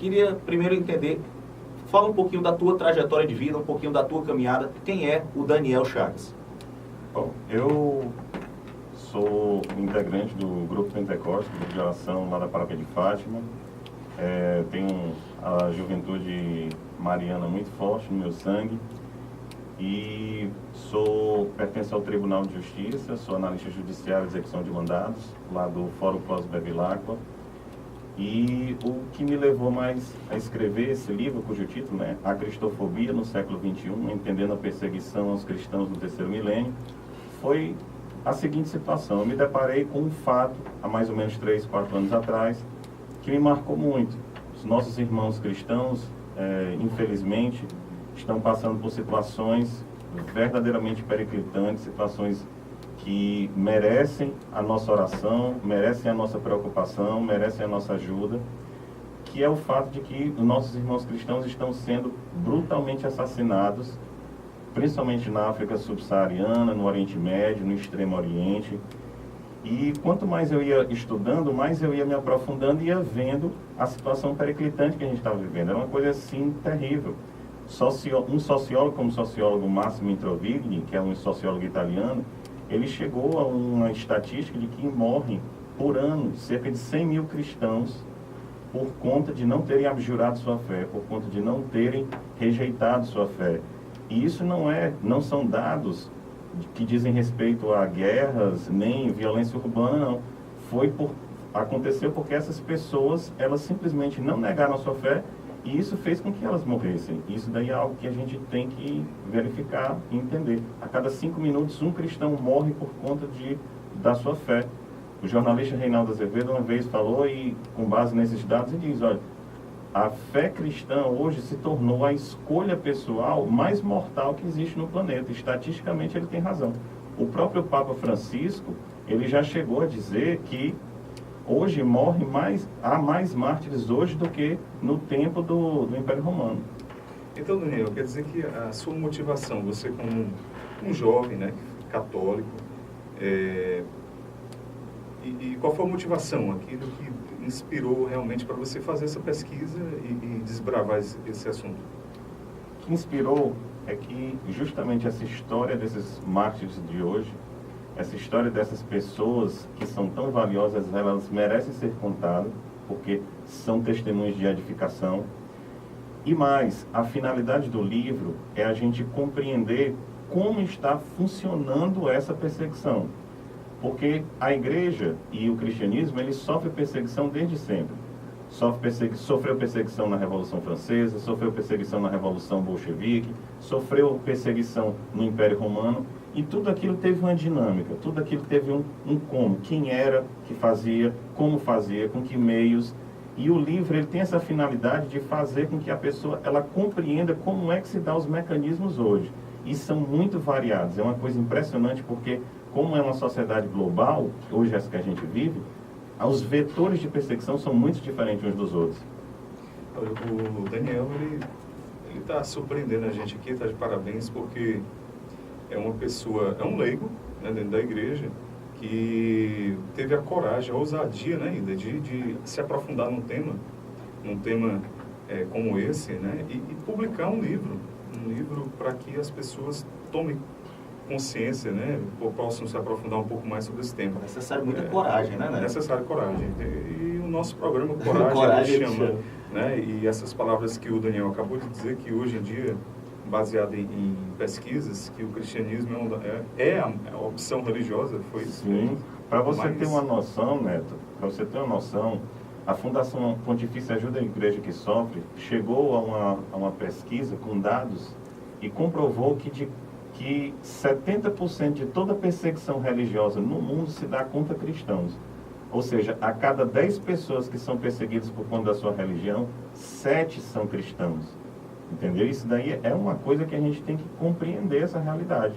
Queria primeiro entender, fala um pouquinho da tua trajetória de vida, um pouquinho da tua caminhada. Quem é o Daniel Chagas? Bom, eu sou integrante do Grupo Pentecostes, de oração lá da Paróquia de Fátima. Tenho a juventude mariana muito forte no meu sangue. E pertenço ao Tribunal de Justiça, sou analista judiciário de execução de mandados, lá do Fórum Pós-Bevilacqua. E o que me levou mais a escrever esse livro, cujo título é A Cristofobia no século XXI, entendendo a perseguição aos cristãos no terceiro milênio, foi a seguinte situação. Eu me deparei com um fato, há mais ou menos 3, 4 anos atrás, que me marcou muito. Os nossos irmãos cristãos, infelizmente, estão passando por situações verdadeiramente periclitantes, situações que merecem a nossa oração, merecem a nossa preocupação, merecem a nossa ajuda, que é o fato de que os nossos irmãos cristãos estão sendo brutalmente assassinados, principalmente na África subsaariana, no Oriente Médio, no Extremo Oriente. E quanto mais eu ia estudando, mais eu ia me aprofundando e ia vendo a situação periclitante que a gente estava vivendo. Era uma coisa assim terrível. Um sociólogo como o sociólogo Massimo Introvigli, que é um sociólogo italiano, ele chegou a uma estatística de que morrem por ano cerca de 100 mil cristãos por conta de não terem abjurado sua fé, por conta de não terem rejeitado sua fé. E isso não são dados que dizem respeito a guerras, nem violência urbana, não. Aconteceu porque essas pessoas, elas simplesmente não negaram a sua fé, e isso fez com que elas morressem. Isso daí é algo que a gente tem que verificar e entender. A cada 5 minutos, um cristão morre por conta da sua fé. O jornalista Reinaldo Azevedo uma vez falou, e com base nesses dados, ele diz, olha, a fé cristã hoje se tornou a escolha pessoal mais mortal que existe no planeta. Estatisticamente ele tem razão. O próprio Papa Francisco, ele já chegou a dizer que hoje há mais mártires hoje do que no tempo do Império Romano. Então, Daniel, quer dizer que a sua motivação, você como um jovem, né, católico, e qual foi a motivação, aquilo que inspirou realmente para você fazer essa pesquisa e desbravar esse assunto? O que inspirou é que justamente essa história desses mártires de hoje, essa história dessas pessoas que são tão valiosas, elas merecem ser contadas, porque são testemunhos de edificação. E mais, a finalidade do livro é a gente compreender como está funcionando essa perseguição. Porque a igreja e o cristianismo, eles sofrem perseguição desde sempre. Sofreu perseguição na Revolução Francesa, sofreu perseguição na Revolução Bolchevique, sofreu perseguição no Império Romano, e tudo aquilo teve uma dinâmica, tudo aquilo teve um como, quem era que fazia, como fazia, com que meios. E o livro ele tem essa finalidade de fazer com que a pessoa ela compreenda como é que se dá os mecanismos hoje. E são muito variados, é uma coisa impressionante porque, como é uma sociedade global, hoje essa que a gente vive, os vetores de perseguição são muito diferentes uns dos outros. O Daniel, ele está surpreendendo a gente aqui, está de parabéns, porque é uma pessoa, é um leigo, né, dentro da igreja, que teve a coragem, a ousadia, né, ainda, de se aprofundar num tema como esse, né, e publicar um livro para que as pessoas tomem consciência, né, possam se aprofundar um pouco mais sobre esse tema. É necessário muita coragem, né? É necessário coragem. E o nosso programa Coragem chama, né, e essas palavras que o Daniel acabou de dizer, que hoje em dia, baseado em pesquisas, que o cristianismo é a opção religiosa, foi isso? Sim. Para você ter uma noção, Neto, a Fundação Pontifícia Ajuda a Igreja que Sofre chegou a uma pesquisa com dados e comprovou que 70% de toda perseguição religiosa no mundo se dá contra cristãos. Ou seja, a cada 10 pessoas que são perseguidas por conta da sua religião, 7 são cristãos. Entendeu? Isso daí é uma coisa que a gente tem que compreender essa realidade.